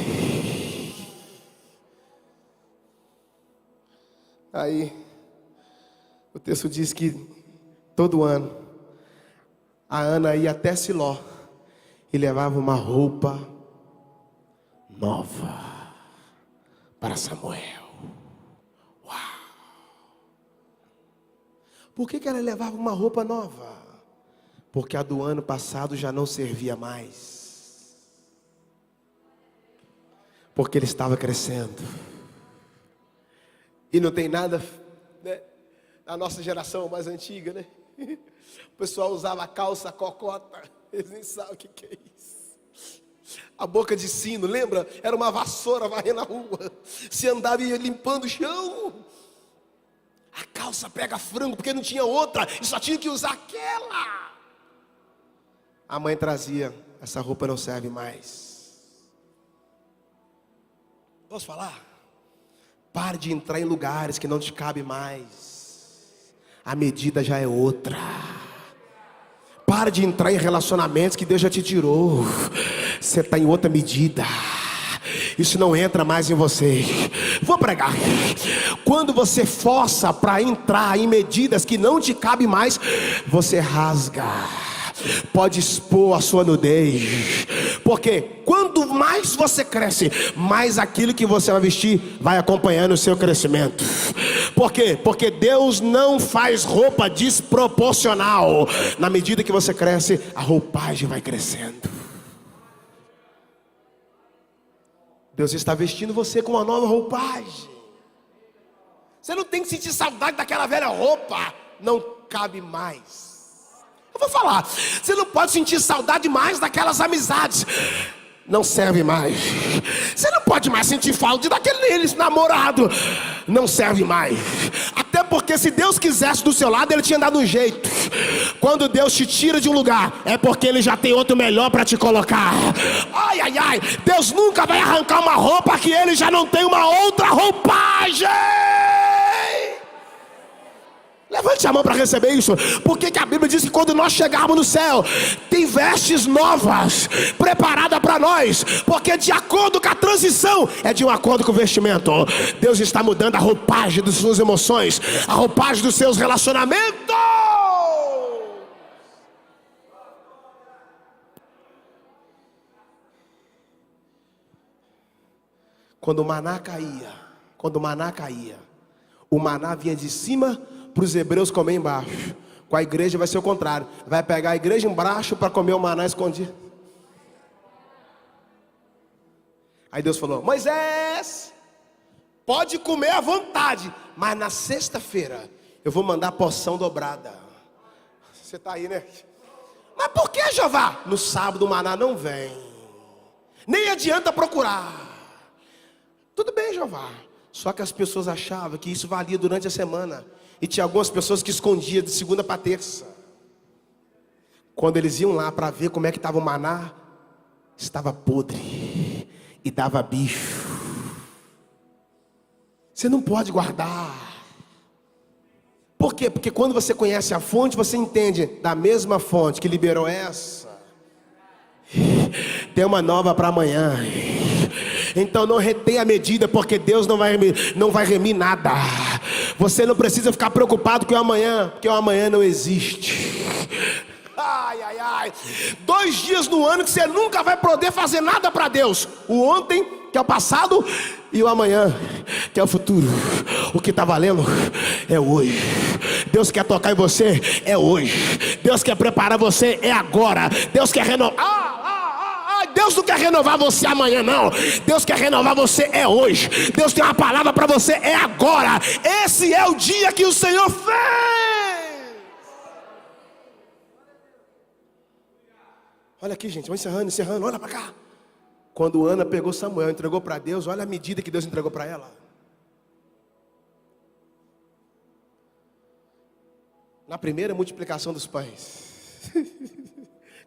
Aí, o texto diz que todo ano, a Ana ia até Siló e levava uma roupa nova para Samuel. Uau! Por que ela levava uma roupa nova? Porque a do ano passado já não servia mais. Porque ele estava crescendo. E não tem nada, né? Na nossa geração mais antiga, né? O pessoal usava calça cocota. Eles nem sabem o que é isso. A boca de sino, lembra? Era uma vassoura varrendo a rua. Se andava e ia limpando o chão. A calça pega frango, porque não tinha outra. E só tinha que usar aquela. A mãe trazia, essa roupa não serve mais. Posso falar? Pare de entrar em lugares que não te cabe mais. A medida já é outra. Pare de entrar em relacionamentos que Deus já te tirou. Você está em outra medida. Isso não entra mais em você. Vou pregar. Quando você força para entrar em medidas que não te cabem mais, você rasga. Pode expor a sua nudez. Porque quando mais você cresce, mais aquilo que você vai vestir vai acompanhando o seu crescimento. Por quê? Porque Deus não faz roupa desproporcional. Na medida que você cresce, a roupagem vai crescendo. Deus está vestindo você com uma nova roupagem. Você não tem que sentir saudade daquela velha roupa. Não cabe mais. Eu vou falar, você não pode sentir saudade mais daquelas amizades. Não serve mais. Você não pode mais sentir falta daqueles namorados. Não serve mais. Até porque se Deus quisesse do seu lado, Ele tinha dado um jeito. Quando Deus te tira de um lugar, é porque Ele já tem outro melhor para te colocar. Ai, ai, ai. Deus nunca vai arrancar uma roupa que Ele já não tem uma outra roupagem. Levante a mão para receber isso. Porque que a Bíblia diz que quando nós chegarmos no céu, tem vestes novas preparadas para nós. Porque de acordo com a transição, é de um acordo com o vestimento. Deus está mudando a roupagem das suas emoções, a roupagem dos seus relacionamentos. Quando o maná caía, o maná vinha de cima para os hebreus comer embaixo. Com a igreja vai ser o contrário. Vai pegar a igreja embaixo para comer o maná escondido. Aí Deus falou: Moisés, pode comer à vontade, mas na sexta-feira eu vou mandar porção dobrada. Você está aí, né? Mas por que, Jeová? No sábado o maná não vem. Nem adianta procurar. Tudo bem, Jeová. Só que as pessoas achavam que isso valia durante a semana. E tinha algumas pessoas que escondiam de segunda para terça. Quando eles iam lá para ver como é que estava o maná, estava podre e dava bicho. Você não pode guardar. Por quê? Porque quando você conhece a fonte, você entende, da mesma fonte que liberou essa, tem uma nova para amanhã. Então não retenha a medida, porque Deus não vai remir nada. Você não precisa ficar preocupado com o amanhã, porque o amanhã não existe. Ai, ai, ai. 2 dias no ano que você nunca vai poder fazer nada para Deus. O ontem, que é o passado, e o amanhã, que é o futuro. O que está valendo é hoje. Deus quer tocar em você, é hoje. Deus quer preparar você, é agora. Deus quer renovar. Deus não quer renovar você amanhã, não. Deus quer renovar você é hoje. Deus tem uma palavra para você é agora. Esse é o dia que o Senhor fez. Olha aqui, gente, vamos encerrando, olha para cá. Quando Ana pegou Samuel, entregou para Deus, olha a medida que Deus entregou para ela. Na primeira multiplicação dos pães,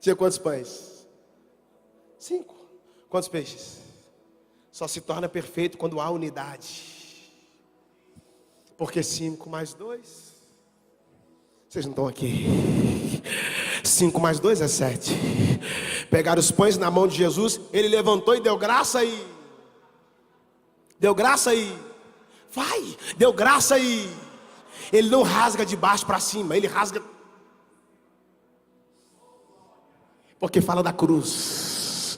tinha quantos pães? 5. Quantos peixes? Só se torna perfeito quando há unidade. Porque 5 mais 2. Vocês não estão aqui. 5 mais 2 é 7. Pegaram os pães na mão de Jesus, ele levantou e deu graça e... deu graça e... Ele não rasga de baixo para cima, ele rasga... Porque fala da cruz,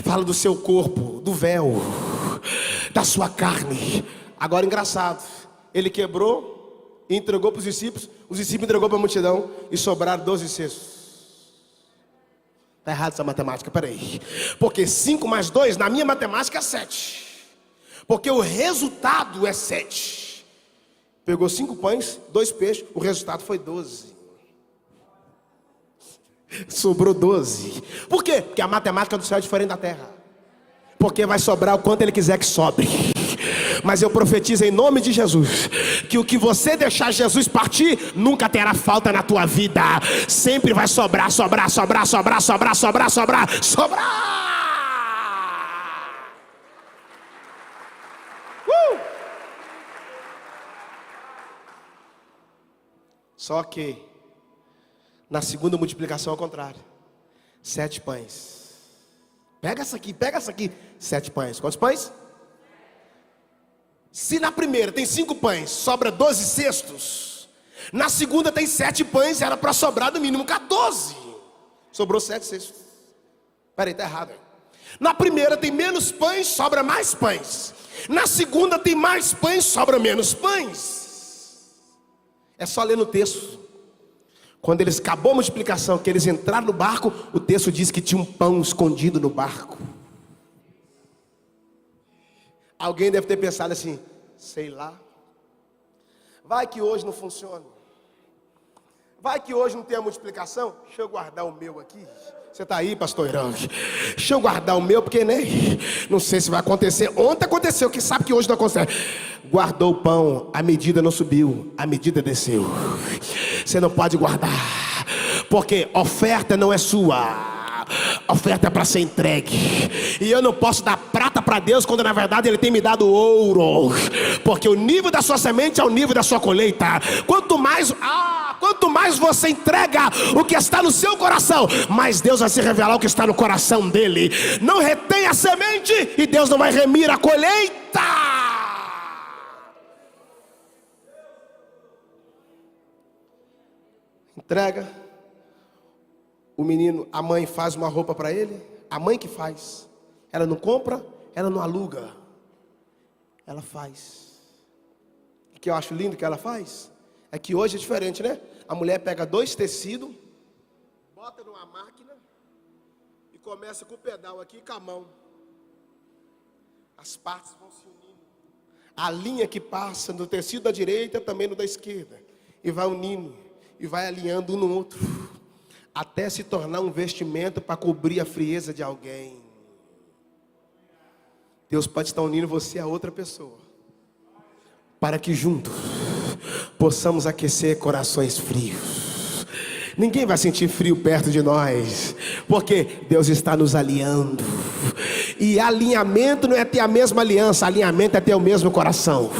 fala do seu corpo, do véu, da sua carne. Agora engraçado, ele quebrou e entregou para os discípulos entregou para a multidão e sobraram 12 cestos. Está errado essa matemática, peraí. Porque 5 mais 2, na minha matemática, é 7. Porque o resultado é 7. Pegou 5 pães, 2 peixes, o resultado foi 12. Sobrou 12. Por quê? Porque a matemática do céu é diferente da terra. Porque vai sobrar o quanto ele quiser que sobre. Mas eu profetizo em nome de Jesus que o que você deixar Jesus partir nunca terá falta na tua vida. Sempre vai sobrar. Só que na segunda multiplicação ao contrário. 7 pães. Pega essa aqui. 7 pães. Quantos pães? Se na primeira tem 5 pães, sobra 12 cestos. Na segunda tem 7 pães, era para sobrar no mínimo 14. Sobrou 7 cestos. Peraí, tá errado. Na primeira tem menos pães, sobra mais pães. Na segunda tem mais pães, sobra menos pães. É só ler no texto. Quando eles acabou a multiplicação, que eles entraram no barco, o texto diz que tinha um pão escondido no barco. Alguém deve ter pensado assim, sei lá, vai que hoje não funciona, vai que hoje não tem a multiplicação, deixa eu guardar o meu aqui. Você está aí, pastor Irã? Deixa eu guardar o meu, porque não sei se vai acontecer. Ontem aconteceu, que sabe que hoje não acontece. Guardou o pão, a medida não subiu, a medida desceu. Você não pode guardar, porque oferta não é sua. Oferta é para ser entregue. E eu não posso dar prata para Deus quando na verdade Ele tem me dado ouro. Porque o nível da sua semente é o nível da sua colheita. Quanto mais você entrega o que está no seu coração, mais Deus vai se revelar o que está no coração dele. Não retém a semente e Deus não vai remir a colheita. Entrega. O menino, a mãe faz uma roupa para ele. A mãe que faz. Ela não compra, ela não aluga. Ela faz. O que eu acho lindo que ela faz é que hoje é diferente, né? A mulher pega 2 tecidos, bota numa máquina e começa com o pedal aqui e com a mão. As partes vão se unindo. A linha que passa no tecido da direita também no da esquerda. E vai unindo. E vai alinhando um no outro. Até se tornar um vestimento para cobrir a frieza de alguém. Deus pode estar unindo você a outra pessoa, para que juntos possamos aquecer corações frios. Ninguém vai sentir frio perto de nós, porque Deus está nos alinhando. E alinhamento não é ter a mesma aliança, alinhamento é ter o mesmo coração.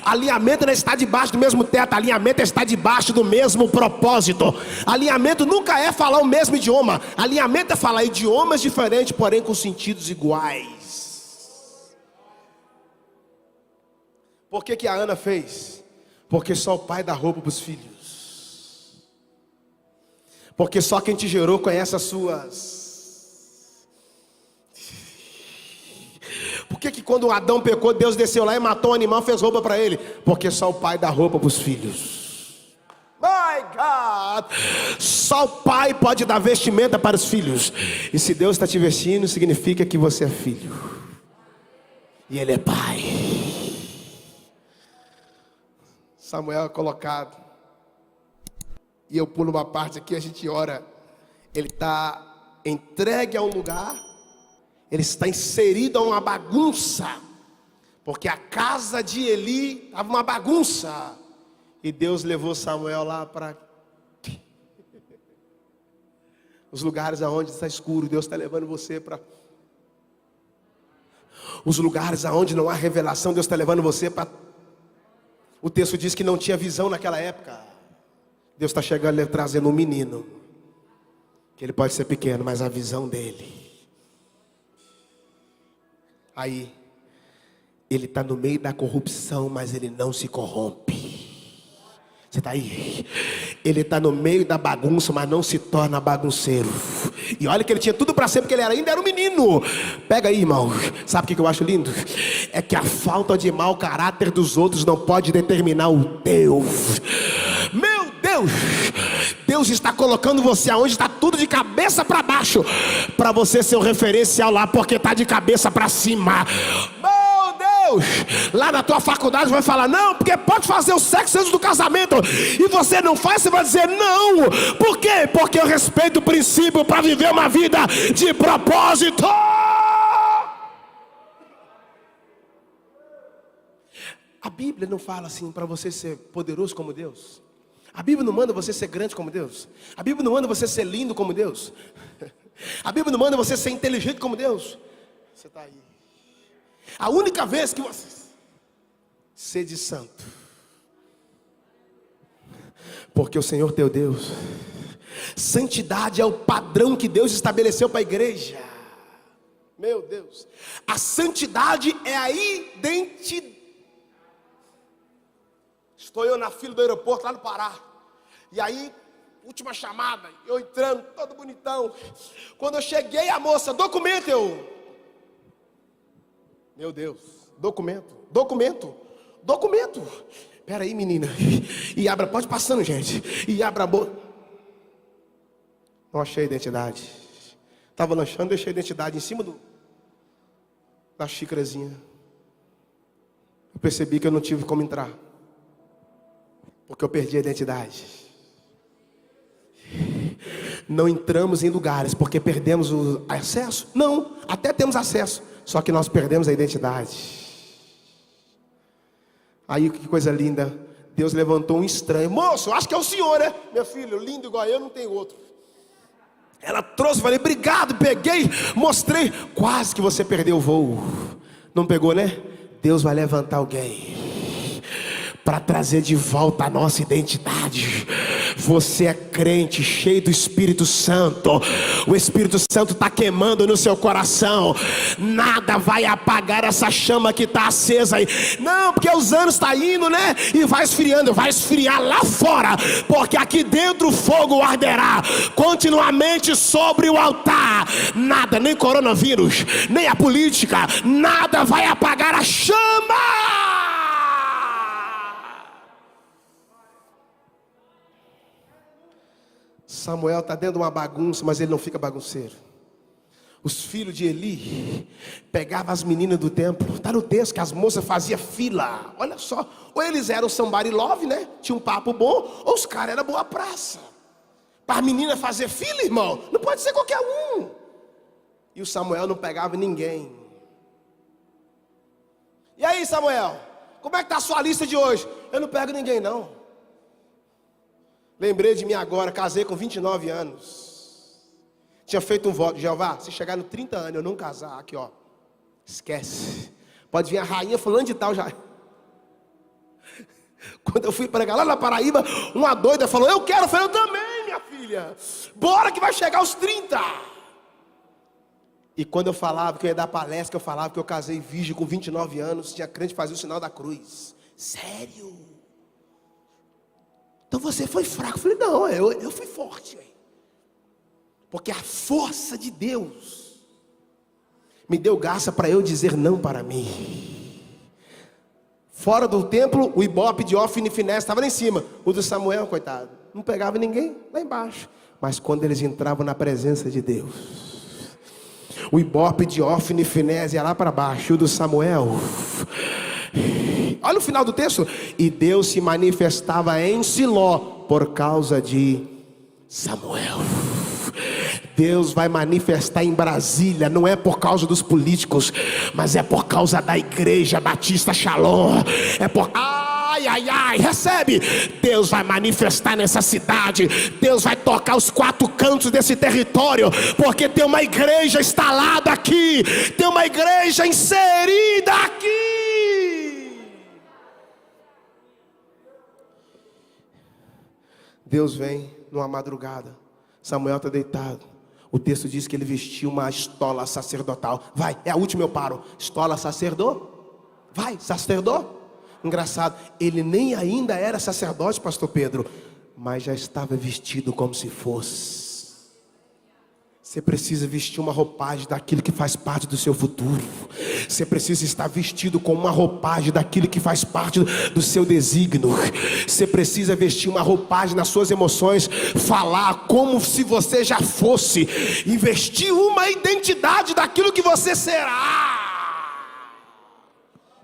Alinhamento não é estar debaixo do mesmo teto, alinhamento é estar debaixo do mesmo propósito. Alinhamento nunca é falar o mesmo idioma, alinhamento é falar idiomas diferentes, porém com sentidos iguais. Por que a Ana fez? Porque só o pai dá roupa para os filhos. Porque só quem te gerou conhece as suas. Por que quando Adão pecou, Deus desceu lá e matou um animal e fez roupa para ele? Porque só o pai dá roupa para os filhos. My God! Só o pai pode dar vestimenta para os filhos. E se Deus está te vestindo, significa que você é filho. E Ele é pai. Samuel é colocado. E eu pulo uma parte aqui, a gente ora. Ele está entregue a um lugar. Ele está inserido a uma bagunça. Porque a casa de Eli estava uma bagunça. E Deus levou Samuel lá para os lugares aonde está escuro. Deus está levando você para os lugares aonde não há revelação. Deus está levando você para... O texto diz que não tinha visão naquela época. Deus está chegando e trazendo um menino que Que ele pode ser pequeno, mas a visão dele. Aí, ele está no meio da corrupção, mas ele não se corrompe. Você está aí? Ele está no meio da bagunça, mas não se torna bagunceiro. E olha que ele tinha tudo para ser, porque ele ainda era um menino. Pega aí, irmão. Sabe o que eu acho lindo? É que a falta de mau caráter dos outros não pode determinar o teu. Meu Deus! Deus está colocando você aonde está tudo de cabeça para baixo, para você ser o referencial lá, porque está de cabeça para cima. Lá na tua faculdade vai falar, não, porque pode fazer o sexo antes do casamento, e você não faz, você vai dizer não. Por quê? Porque eu respeito o princípio para viver uma vida de propósito. A Bíblia não fala assim para você ser poderoso como Deus. A Bíblia não manda você ser grande como Deus. A Bíblia não manda você ser lindo como Deus. A Bíblia não manda você ser inteligente como Deus. Você está aí. A única vez que você sede santo, porque o Senhor teu Deus, santidade é o padrão que Deus estabeleceu para a igreja. Meu Deus, a santidade é a identidade. Estou eu na fila do aeroporto lá no Pará, e aí, última chamada, eu entrando, todo bonitão. Quando eu cheguei, a moça, documento, meu Deus, documento. Espera aí, menina. E abra, pode passando, gente. E abra a boca. Não achei a identidade. Estava lanchando, deixei a identidade em cima da xícarazinha. Eu percebi que eu não tive como entrar, porque eu perdi a identidade. Não entramos em lugares porque perdemos o acesso? Não, até temos acesso, só que nós perdemos a identidade. Aí que coisa linda, Deus levantou um estranho. Moço, acho que é o senhor, né? Meu filho, lindo igual eu, não tem outro. Ela trouxe, falei, obrigado, peguei, mostrei. Quase que você perdeu o voo. Não pegou, né? Deus vai levantar alguém para trazer de volta a nossa identidade. Você é crente, cheio do Espírito Santo. O Espírito Santo está queimando no seu coração. Nada vai apagar essa chama que está acesa aí. Não, porque os anos estão indo, né? E vai esfriando, vai esfriar lá fora, porque aqui dentro o fogo arderá continuamente sobre o altar. Nada, nem coronavírus, nem a política, nada vai apagar a chama. Samuel está dentro de uma bagunça, mas ele não fica bagunceiro. Os filhos de Eli pegavam as meninas do templo. Está no texto que as moças faziam fila. Olha só, ou eles eram somebody love, né? Tinha um papo bom, ou os caras eram boa praça. Para as meninas fazer fila, irmão, não pode ser qualquer um. E o Samuel não pegava ninguém. E aí, Samuel, como é que está a sua lista de hoje? Eu não pego ninguém, não. Lembrei de mim agora, casei com 29 anos. Tinha feito um voto, Jeová, se chegar no 30 anos eu não casar, aqui ó, esquece. Pode vir a rainha fulano de tal já. Quando eu fui pregar lá na Paraíba, uma doida falou, eu quero, eu falei, eu também, minha filha. Bora que vai chegar aos 30. E quando eu falava que eu ia dar palestra, eu falava que eu casei virgem com 29 anos, tinha crente que fazia o sinal da cruz. Sério? Então você foi fraco. Eu falei, não, eu fui forte. Porque a força de Deus me deu graça para eu dizer não para mim. Fora do templo, o Ibope de Ofni e Finés estava lá em cima. O do Samuel, coitado, não pegava ninguém lá embaixo. Mas quando eles entravam na presença de Deus, o Ibope de Ofni e Finés ia lá para baixo. O do Samuel... Olha o final do texto. E Deus se manifestava em Siló por causa de Samuel. Deus vai manifestar em Brasília, não é por causa dos políticos, mas é por causa da igreja Batista Shalom. É por... Ai, recebe. Deus vai manifestar nessa cidade. Deus vai tocar os 4 cantos desse território, porque tem uma igreja instalada aqui, tem uma igreja inserida aqui. Deus vem numa madrugada. Samuel está deitado. O texto diz que ele vestiu uma estola sacerdotal. Vai, é a última, eu paro. Estola sacerdote? Vai, sacerdote? Engraçado, ele nem ainda era sacerdote, pastor Pedro, mas já estava vestido como se fosse. Você precisa vestir uma roupagem daquilo que faz parte do seu futuro. Você precisa estar vestido com uma roupagem daquilo que faz parte do seu desígnio. Você precisa vestir uma roupagem nas suas emoções, falar como se você já fosse, investir uma identidade daquilo que você será.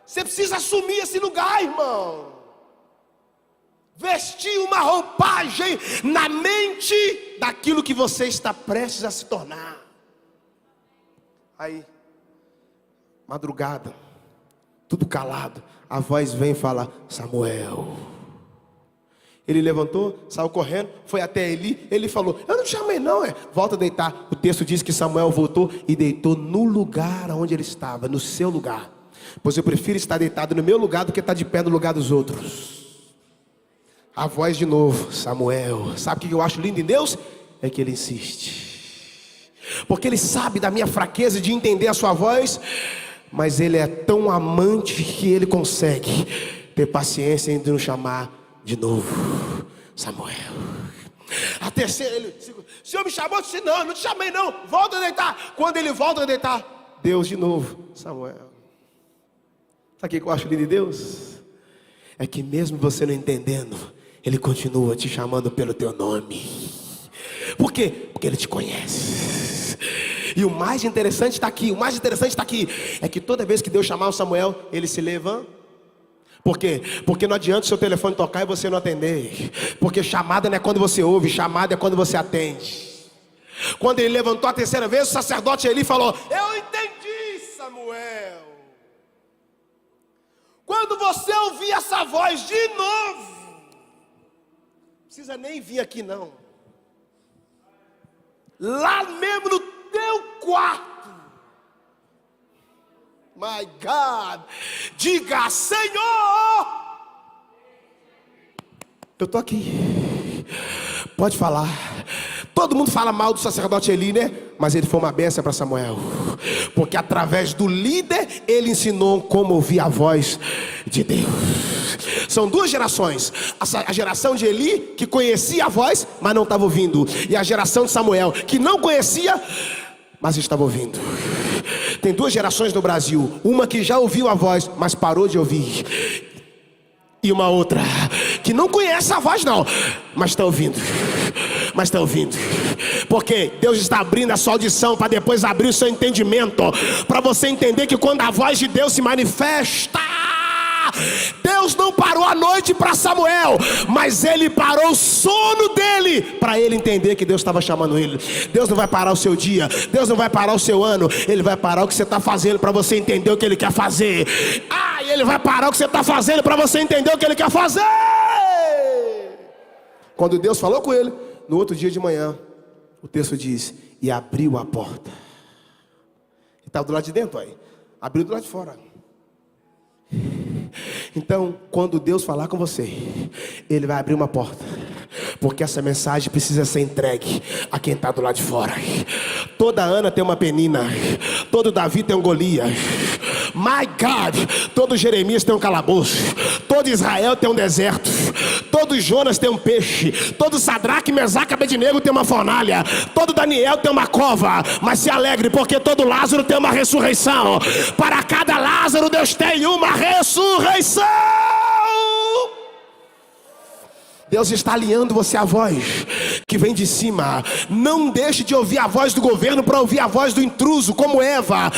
Você precisa assumir esse lugar, irmão. Vestir uma roupagem na mente daquilo que você está prestes a se tornar. Aí, madrugada, tudo calado, a voz vem e fala: Samuel. Ele levantou, saiu correndo, foi até Eli. Ele falou: eu não te chamei não, volta a deitar. O texto diz que Samuel voltou e deitou no lugar onde ele estava, no seu lugar. Pois eu prefiro estar deitado no meu lugar do que estar de pé no lugar dos outros. A voz de novo: Samuel. Sabe o que eu acho lindo em Deus? É que Ele insiste, porque Ele sabe da minha fraqueza de entender a sua voz, mas Ele é tão amante que Ele consegue ter paciência em nos chamar de novo: Samuel. A terceira, ele: o Senhor me chamou? Eu disse: não, não te chamei não, volta a deitar. Quando ele volta a deitar, Deus de novo: Samuel. Sabe o que eu acho lindo em Deus? É que mesmo você não entendendo, Ele continua te chamando pelo teu nome. Por quê? Porque Ele te conhece. E o mais interessante está aqui, é que toda vez que Deus chamar o Samuel, ele se levanta. Por quê? Porque não adianta o seu telefone tocar e você não atender. Porque chamada não é quando você ouve, chamada é quando você atende. Quando ele levantou a terceira vez, o sacerdote Eli falou: eu entendi, Samuel. Quando você ouvir essa voz de novo, não precisa nem vir aqui não, lá mesmo no teu quarto, my God, diga: Senhor, eu estou aqui, pode falar. Todo mundo fala mal do sacerdote Eli, né? Mas ele foi uma bênção para Samuel, porque através do líder ele ensinou como ouvir a voz de Deus. São duas gerações: a geração de Eli, que conhecia a voz, mas não estava ouvindo, e a geração de Samuel, que não conhecia, mas estava ouvindo. Tem duas gerações no Brasil: uma que já ouviu a voz, mas parou de ouvir, e uma outra que não conhece a voz não, mas está ouvindo. Porque Deus está abrindo a sua audição para depois abrir o seu entendimento, para você entender que quando a voz de Deus se manifesta, Deus não parou a noite para Samuel, mas Ele parou o sono dele, para ele entender que Deus estava chamando ele. Deus não vai parar o seu dia, Deus não vai parar o seu ano, Ele vai parar o que você está fazendo para você entender o que Ele quer fazer. E Ele vai parar o que você está fazendo para você entender o que Ele quer fazer. Quando Deus falou com ele, no outro dia de manhã, o texto diz: e abriu a porta. Ele estava do lado de dentro, aí abriu do lado de fora. Então, quando Deus falar com você, Ele vai abrir uma porta, porque essa mensagem precisa ser entregue a quem está do lado de fora. Toda Ana tem uma Penina, todo Davi tem um Golias, my God, todo Jeremias tem um calabouço, todo Israel tem um deserto, todo Jonas tem um peixe, todo Sadraque, Mesaque e Abednego tem uma fornalha, todo Daniel tem uma cova. Mas se alegre, porque todo Lázaro tem uma ressurreição. Para cada Lázaro Deus tem uma ressurreição. Deus está alinhando você à voz que vem de cima. Não deixe de ouvir a voz do governo para ouvir a voz do intruso, como Eva.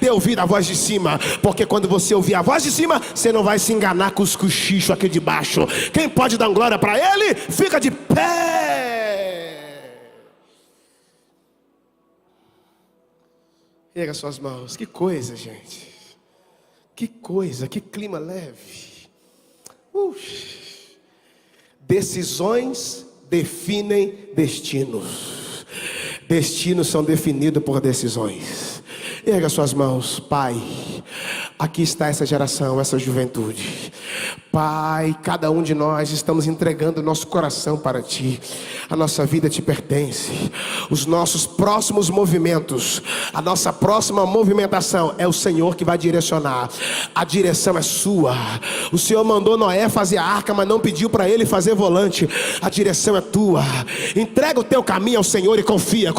Dê ouvir a voz de cima, porque quando você ouvir a voz de cima, você não vai se enganar com os cochichos aqui de baixo. Quem pode dar glória para Ele, fica de pé. Erga suas mãos. Que coisa, gente. Que coisa, que clima leve. Decisões definem destinos. Destinos são definidos por decisões. Erga suas mãos. Pai, aqui está essa geração, essa juventude. Pai, cada um de nós estamos entregando o nosso coração para Ti. A nossa vida te pertence. os nossos próximos movimentos, a nossa próxima movimentação é o Senhor que vai direcionar. A direção é sua. O Senhor mandou Noé fazer a arca, mas não pediu para ele fazer volante. A direção é tua. Entrega o teu caminho ao Senhor e confia.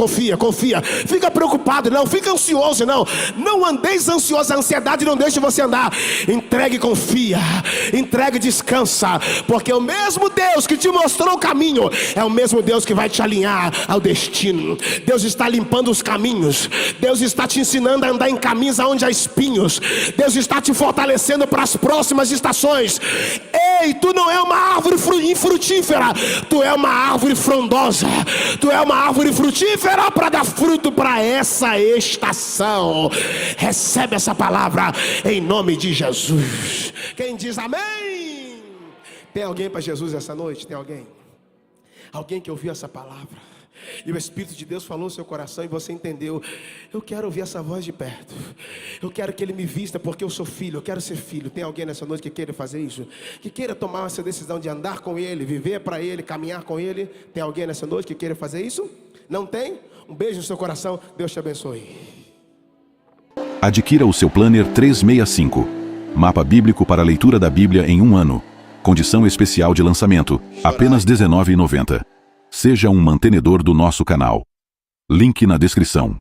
Fica preocupado não, fica ansioso não andeis ansioso. A ansiedade não deixa você andar. Entregue e confia, entregue e descansa, porque o mesmo Deus que te mostrou o caminho é o mesmo Deus que vai te alinhar ao destino. Deus está limpando os caminhos. Deus está te ensinando a andar em caminhos onde há espinhos. Deus está te fortalecendo para as próximas estações. Ei, tu não é uma árvore infrutífera, tu é uma árvore frondosa. Tu é uma árvore frutífera para dar fruto para essa estação. Recebe essa palavra em nome de Jesus. Quem diz amém? Tem alguém para Jesus essa noite? Tem alguém? Alguém que ouviu essa palavra e o Espírito de Deus falou no seu coração e você entendeu: eu quero ouvir essa voz de perto, eu quero que Ele me vista porque eu sou filho, eu quero ser filho. Tem alguém nessa noite que queira fazer isso? Que queira tomar essa decisão de andar com Ele, viver para Ele, caminhar com Ele? Tem alguém nessa noite que queira fazer isso? Não tem? Um beijo no seu coração, Deus te abençoe. Adquira o seu Planner 365, mapa bíblico para a leitura da Bíblia em um ano. Condição especial de lançamento, apenas R$ 19,90. Seja um mantenedor do nosso canal. Link na descrição.